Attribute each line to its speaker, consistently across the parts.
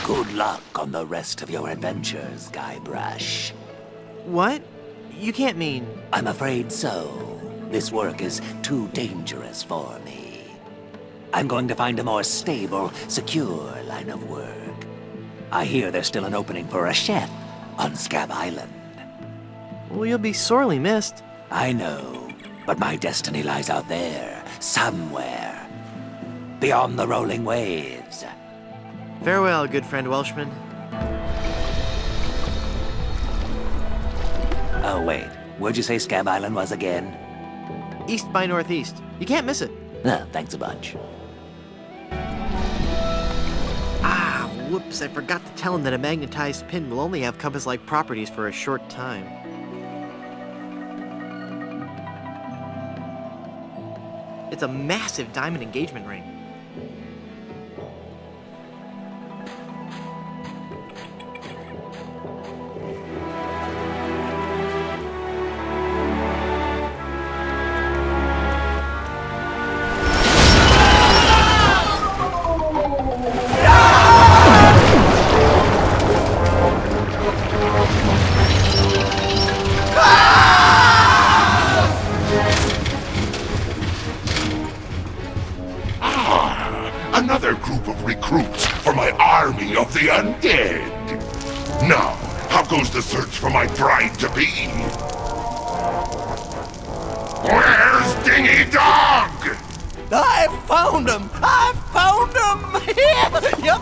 Speaker 1: Good luck on the rest of your adventures, Guybrush.
Speaker 2: What? You can't mean...
Speaker 1: I'm afraid so. This work is too dangerous for me. I'm going to find a more stable, secure line of work. I hear there's still an opening for a chef on Scab Island.
Speaker 2: Well, you'll be sorely missed.
Speaker 1: I know, but my destiny lies out there, somewhere. Beyond the rolling waves.
Speaker 2: Farewell, good friend Welshman.
Speaker 1: Oh, wait. Where'd you say Scab Island was again?
Speaker 2: East by northeast. You can't miss it.
Speaker 1: Thanks a bunch.
Speaker 2: Ah, whoops. I forgot to tell him that a magnetized pin will only have compass-like properties for a short time. It's a massive diamond engagement ring.
Speaker 3: Another group of recruits for my army of the undead. Now, how goes the search for my bride-to-be? Where's Dingy Dog?
Speaker 4: I found him! I found him! Yep.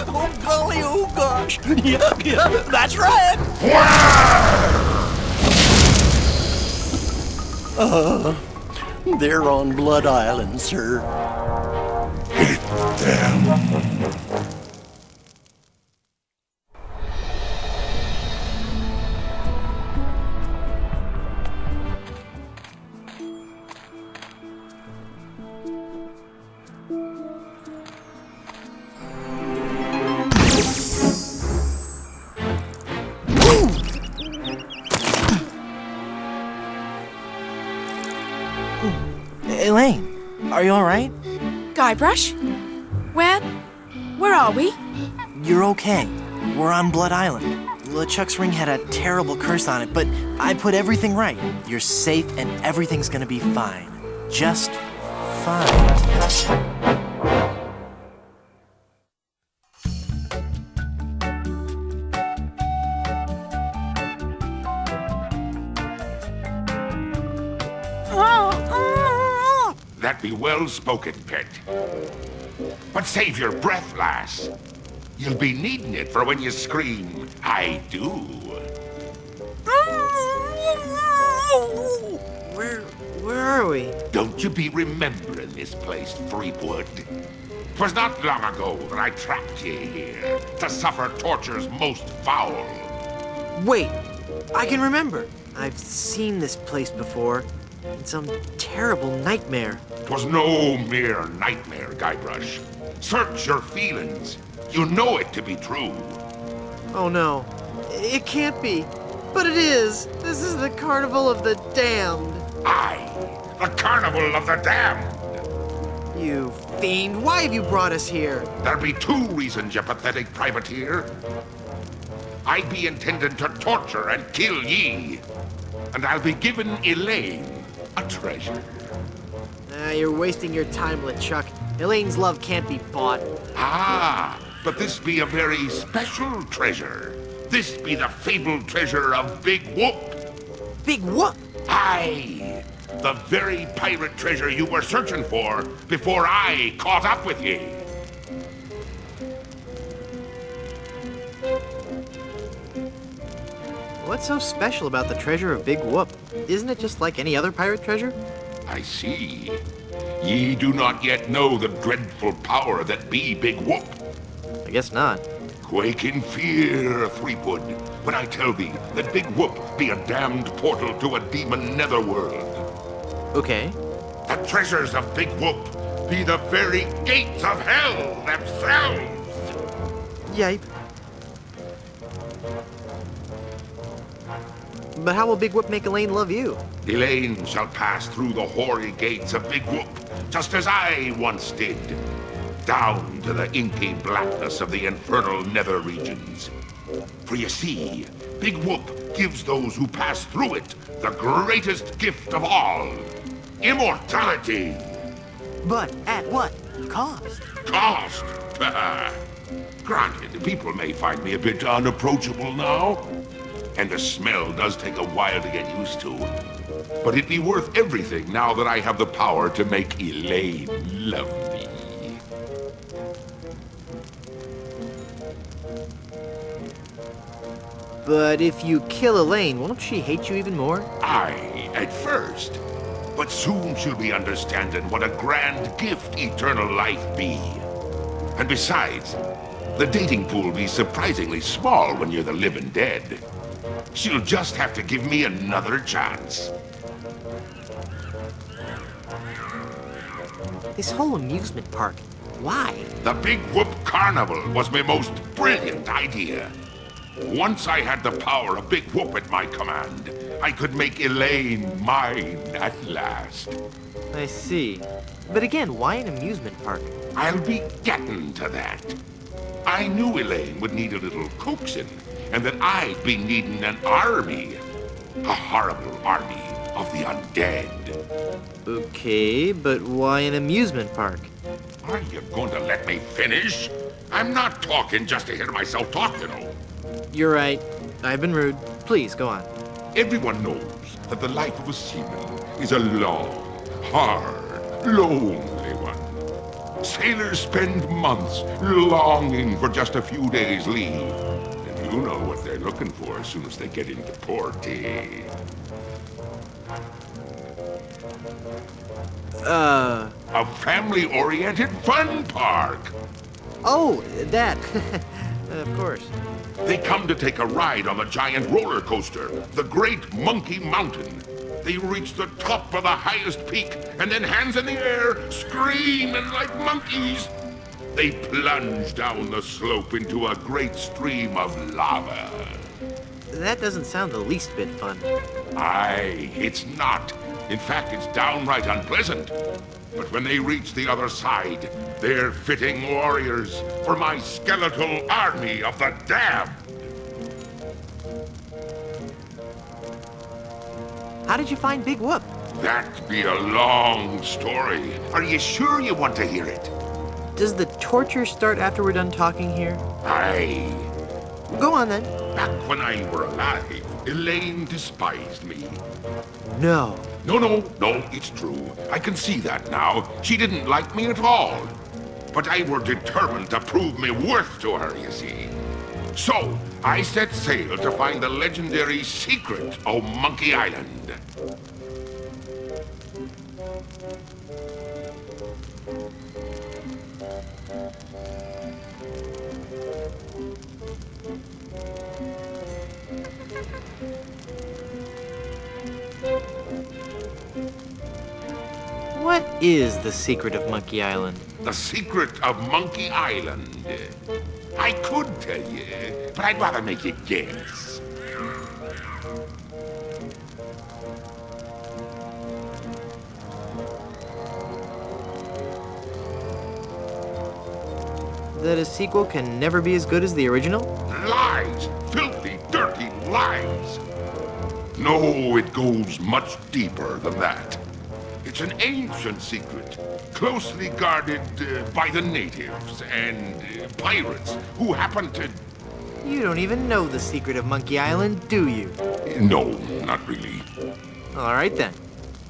Speaker 4: Oh, golly, oh, gosh. Yep, that's right.
Speaker 3: Where?
Speaker 4: They're on Blood Island, sir.
Speaker 3: Hit them.
Speaker 2: Elaine, are you all right?
Speaker 5: Guybrush? Where are we?
Speaker 2: You're okay. We're on Blood Island. LeChuck's ring had a terrible curse on it, but I put everything right. You're safe and everything's gonna be fine. Just fine.
Speaker 3: That be well spoken, pet. But save your breath, lass. You'll be needing it for when you scream, I do.
Speaker 2: Where are we?
Speaker 3: Don't you be remembering this place, Threepwood? 'Twas not long ago that I trapped ye here to suffer tortures most foul.
Speaker 2: Wait, I can remember. I've seen this place before. In some terrible nightmare.
Speaker 3: 'Twas no mere nightmare, Guybrush. Search your feelings. You know it to be true.
Speaker 2: Oh no, it can't be. But it is. This is the Carnival of the Damned.
Speaker 3: Aye, the Carnival of the Damned.
Speaker 2: You fiend, why have you brought us here?
Speaker 3: There be two reasons, you pathetic privateer. I be intending to torture and kill ye. And I'll be giving Elaine a treasure.
Speaker 2: You're wasting your time, LeChuck. Elaine's love can't be bought.
Speaker 3: Ah, but this be a very special treasure. This be the fabled treasure of Big Whoop.
Speaker 2: Big what?
Speaker 3: Aye, the very pirate treasure you were searching for before I caught up with ye.
Speaker 2: What's so special about the treasure of Big Whoop? Isn't it just like any other pirate treasure?
Speaker 3: I see. Ye do not yet know the dreadful power that be Big Whoop.
Speaker 2: I guess not.
Speaker 3: Quake in fear, Threepwood, when I tell thee that Big Whoop be a damned portal to a demon netherworld.
Speaker 2: Okay.
Speaker 3: The treasures of Big Whoop be the very gates of hell themselves.
Speaker 2: Yipe. But how will Big Whoop make Elaine love you?
Speaker 3: Elaine shall pass through the hoary gates of Big Whoop, just as I once did. down to the inky blackness of the infernal nether regions. For you see, Big Whoop gives those who pass through it the greatest gift of all, immortality.
Speaker 2: But at what cost?
Speaker 3: Cost? Granted, people may find me a bit unapproachable now, and the smell does take a while to get used to. But it'd be worth everything now that I have the power to make Elaine love me.
Speaker 2: But if you kill Elaine, won't she hate you even more?
Speaker 3: Aye, at first. But soon she'll be understanding what a grand gift eternal life be. And besides, the dating pool be surprisingly small when you're the living dead. She'll just have to give me another chance.
Speaker 2: This whole amusement park, why?
Speaker 3: The Big Whoop Carnival was my most brilliant idea. Once I had the power of Big Whoop at my command, I could make Elaine mine at last.
Speaker 2: I see. But again, why an amusement park?
Speaker 3: I'll be getting to that. I knew Elaine would need a little coaxing, and that I'd be needing an army. A horrible army of the undead.
Speaker 2: Okay, but why an amusement park?
Speaker 3: Are you going to let me finish? I'm not talking just to hear myself talk, you know.
Speaker 2: You're right. I've been rude. Please, go on.
Speaker 3: Everyone knows that the life of a seaman is a long, hard, lonely one. Sailors spend months longing for just a few days' leave. And you know what they're looking for as soon as they get into port, eh? A family-oriented fun park.
Speaker 2: Oh, that. Of course.
Speaker 3: They come to take a ride on the giant roller coaster, the Great Monkey Mountain. They reach the top of the highest peak, and then hands in the air, screaming like monkeys. They plunge down the slope into a great stream of lava.
Speaker 2: That doesn't sound the least bit fun.
Speaker 3: Aye, it's not. In fact, it's downright unpleasant. But when they reach the other side, they're fitting warriors for my skeletal army of the damned.
Speaker 2: How did you find Big Whoop?
Speaker 3: That'd be a long story. Are you sure you want to hear it?
Speaker 2: Does the torture start after we're done talking here?
Speaker 3: Aye.
Speaker 2: Go on then.
Speaker 3: Back when I were alive, Elaine despised me.
Speaker 2: No.
Speaker 3: No, it's true. I can see that now. She didn't like me at all. But I were determined to prove me worth to her, you see. So, I set sail to find the legendary secret of Monkey Island.
Speaker 2: What is the secret of Monkey Island?
Speaker 3: The secret of Monkey Island. I could tell you, but I'd rather make you guess.
Speaker 2: That a sequel can never be as good as the original?
Speaker 3: Lies! Filthy, dirty lies! No, it goes much deeper than that. It's an ancient secret, closely guarded by the natives and pirates who happen to...
Speaker 2: You don't even know the secret of Monkey Island, do you?
Speaker 3: No, not really.
Speaker 2: All right then.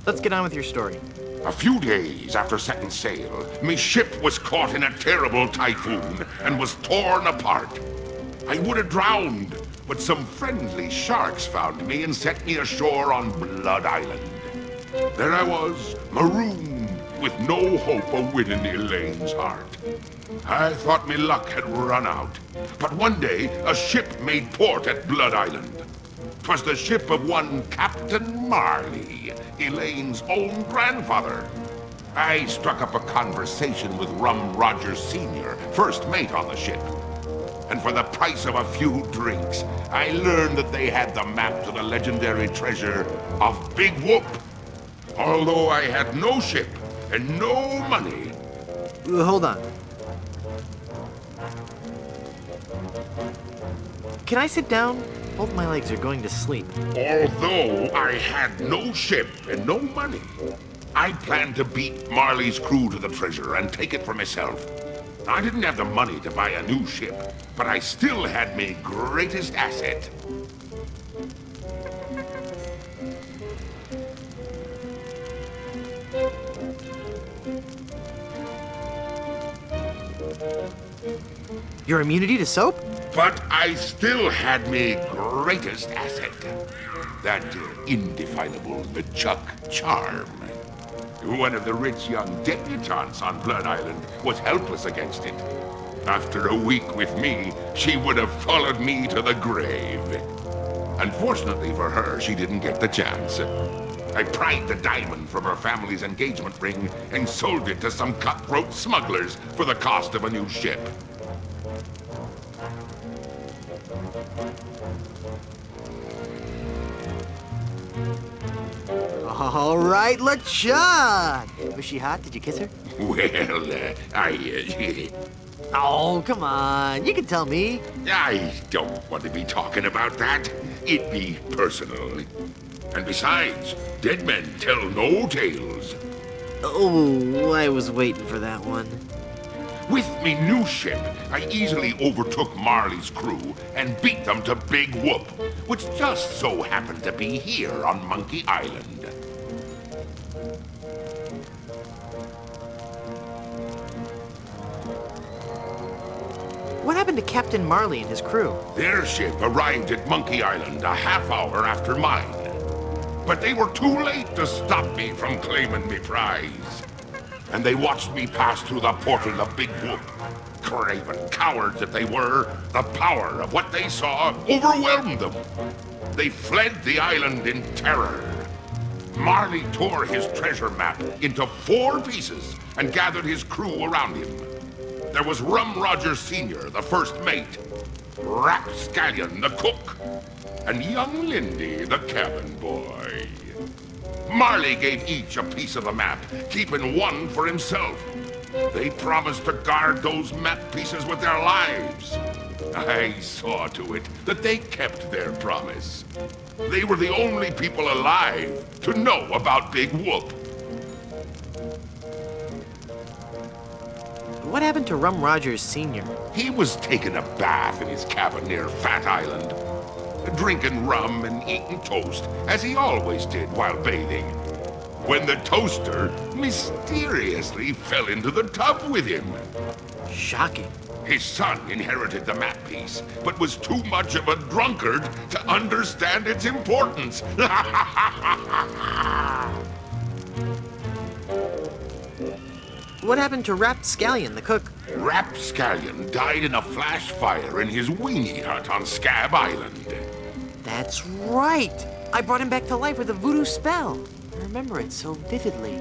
Speaker 2: Let's get on with your story.
Speaker 3: A few days after setting sail, my ship was caught in a terrible typhoon and was torn apart. I would have drowned, but some friendly sharks found me and set me ashore on Blood Island. There I was, marooned, with no hope of winning Elaine's heart. I thought my luck had run out. But one day, a ship made port at Blood Island. 'Twas the ship of one Captain Marley, Elaine's own grandfather. I struck up a conversation with Rum Rogers Sr., first mate on the ship. And for the price of a few drinks, I learned that they had the map to the legendary treasure of Big Whoop. Although I had no ship and no money.
Speaker 2: Hold on. Can I sit down? Both my legs are going to sleep.
Speaker 3: Although I had no ship and no money, I planned to beat Marley's crew to the treasure and take it for myself. I didn't have the money to buy a new ship, but I still had my greatest asset.
Speaker 2: Your immunity to soap?
Speaker 3: But I still had my greatest asset. That indefinable LeChuck charm. One of the rich young debutantes on Blood Island was helpless against it. After a week with me, she would have followed me to the grave. Unfortunately for her, she didn't get the chance. I pried the diamond from her family's engagement ring and sold it to some cutthroat smugglers for the cost of a new ship.
Speaker 2: All right, LeChuck! Was she hot? Did you kiss her?
Speaker 3: Well,
Speaker 2: Oh, come on. You can tell me.
Speaker 3: I don't want to be talking about that. It'd be personal. And besides, dead men tell no tales.
Speaker 2: Oh, I was waiting for that one.
Speaker 3: With me new ship, I easily overtook Marley's crew and beat them to Big Whoop, which just so happened to be here on Monkey Island.
Speaker 2: What happened to Captain Marley and his crew?
Speaker 3: Their ship arrived at Monkey Island a half hour after mine. But they were too late to stop me from claiming me prize. And they watched me pass through the portal of Big Whoop. Craven cowards that they were, the power of what they saw overwhelmed them. They fled the island in terror. Marley tore his treasure map into 4 pieces and gathered his crew around him. There was Rum Roger Sr., the first mate, Rapscallion, the cook, and young Lindy, the cabin boy. Marley gave each a piece of the map, keeping one for himself. They promised to guard those map pieces with their lives. I saw to it that they kept their promise. They were the only people alive to know about Big Whoop.
Speaker 2: What happened to Rum Rogers Sr.?
Speaker 3: He was taking a bath in his cabin near Fat Island, drinking rum and eating toast, as he always did while bathing, when the toaster mysteriously fell into the tub with him.
Speaker 2: Shocking.
Speaker 3: His son inherited the map piece, but was too much of a drunkard to understand its importance.
Speaker 2: What happened to Rapscallion, the cook?
Speaker 3: Rapscallion died in a flash fire in his weenie hut on Scab Island.
Speaker 2: That's right! I brought him back to life with a voodoo spell. I remember it so vividly.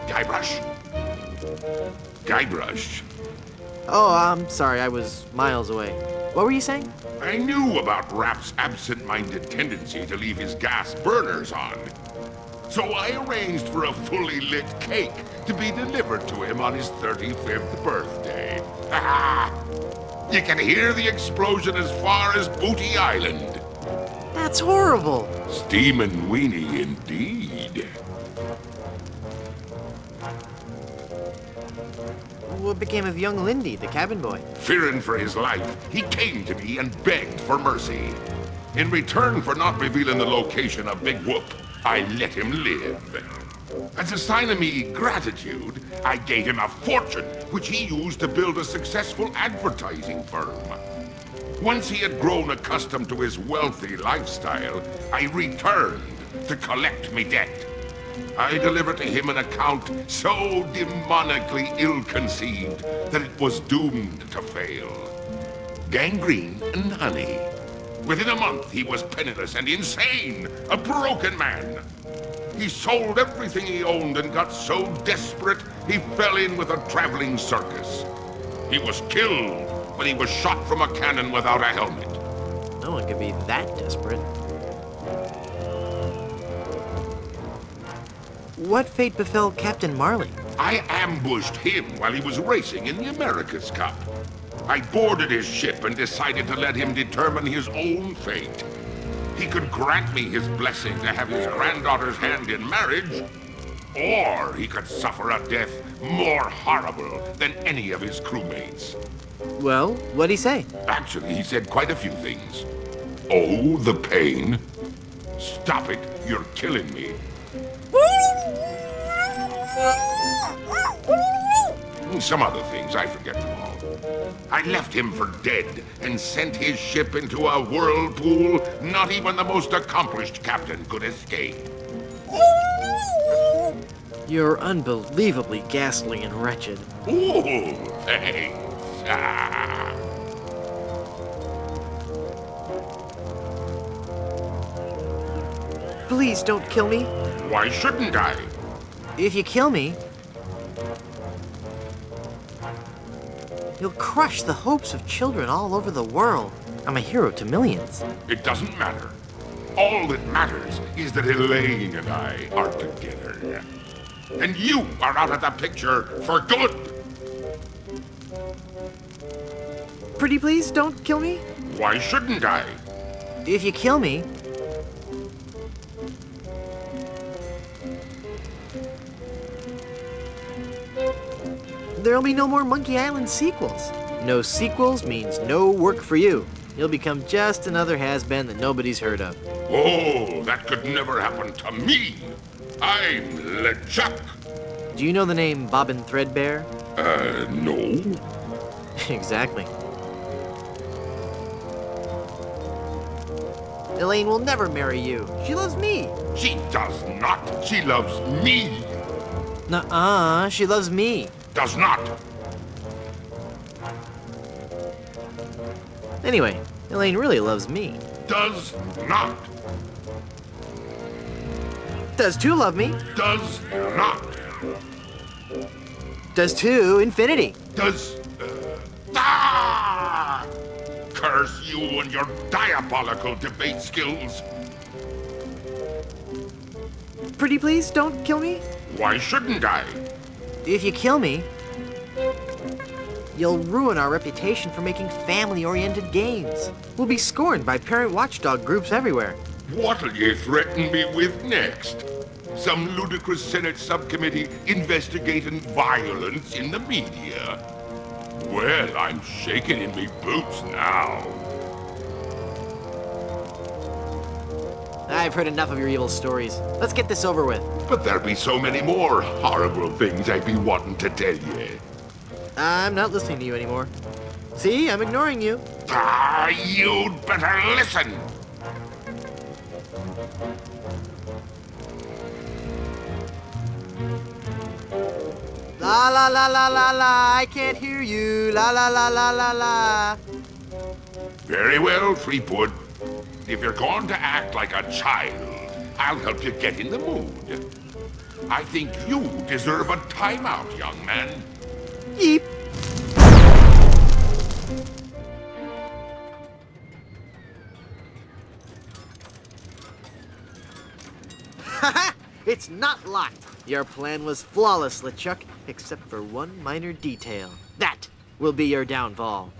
Speaker 3: Guybrush? Guybrush.
Speaker 2: Oh, I'm sorry, I was miles away. What were you saying?
Speaker 3: I knew about Rap's absent-minded tendency to leave his gas burners on. So I arranged for a fully lit cake to be delivered to him on his 35th birthday. You can hear the explosion as far as Booty Island.
Speaker 2: That's horrible.
Speaker 3: Steamin' weenie indeed.
Speaker 2: What became of young Lindy, the cabin boy?
Speaker 3: Fearing for his life, he came to me and begged for mercy. In return for not revealing the location of Big Whoop, I let him live. As a sign of me gratitude, I gave him a fortune, which he used to build a successful advertising firm. Once he had grown accustomed to his wealthy lifestyle, I returned to collect me debt. I delivered to him an account so demonically ill-conceived that it was doomed to fail. Gangrene and honey. Within a month, he was penniless and insane, a broken man. He sold everything he owned and got so desperate, he fell in with a traveling circus. He was killed when he was shot from a cannon without a helmet.
Speaker 2: No one could be that desperate. What fate befell Captain Marley?
Speaker 3: I ambushed him while he was racing in the America's Cup. I boarded his ship and decided to let him determine his own fate. He could grant me his blessing to have his granddaughter's hand in marriage, or he could suffer a death more horrible than any of his crewmates.
Speaker 2: Well, what'd he say?
Speaker 3: Actually, he said quite a few things. Oh, the pain. Stop it, you're killing me. Some other things, I forget them all. I left him for dead and sent his ship into a whirlpool not even the most accomplished captain could escape.
Speaker 2: You're unbelievably ghastly and wretched.
Speaker 3: Ooh, thanks. Ah.
Speaker 2: Please don't kill me.
Speaker 3: Why shouldn't I?
Speaker 2: If you kill me, you'll crush the hopes of children all over the world. I'm a hero to millions.
Speaker 3: It doesn't matter. All that matters is that Elaine and I are together. And you are out of the picture for good.
Speaker 2: Pretty please don't kill me.
Speaker 3: Why shouldn't I?
Speaker 2: If you kill me, there'll be no more Monkey Island sequels. No sequels means no work for you. You'll become just another has-been that nobody's heard of.
Speaker 3: Oh, that could never happen to me. I'm LeChuck.
Speaker 2: Do you know the name Bobbin Threadbare?
Speaker 3: No.
Speaker 2: Exactly. Elaine will never marry you. She loves me.
Speaker 3: She does not. She loves me.
Speaker 2: Nuh-uh, she loves me.
Speaker 3: Does not.
Speaker 2: Anyway, Elaine really loves me.
Speaker 3: Does not.
Speaker 2: Does two love me?
Speaker 3: Does not.
Speaker 2: Does two infinity?
Speaker 3: Does... Ah! Curse you and your diabolical debate skills.
Speaker 2: Pretty please don't kill me.
Speaker 3: Why shouldn't I?
Speaker 2: If you kill me, you'll ruin our reputation for making family-oriented games. We'll be scorned by parent watchdog groups everywhere.
Speaker 3: What'll you threaten me with next? Some ludicrous Senate subcommittee investigating violence in the media? Well, I'm shaking in me boots now.
Speaker 2: I've heard enough of your evil stories. Let's get this over with.
Speaker 3: But there'll be so many more horrible things I'd be wanting to tell you.
Speaker 2: I'm not listening to you anymore. See, I'm ignoring you.
Speaker 3: Ah, you'd better listen.
Speaker 2: La la la la la la, I can't hear you. La la la la la la.
Speaker 3: Very well, Threepwood. If you're going to act like a child, I'll help you get in the mood. I think you deserve a timeout, young man.
Speaker 2: Yeep. Haha! It's not locked. Your plan was flawless, LeChuck, except for one minor detail. That will be your downfall.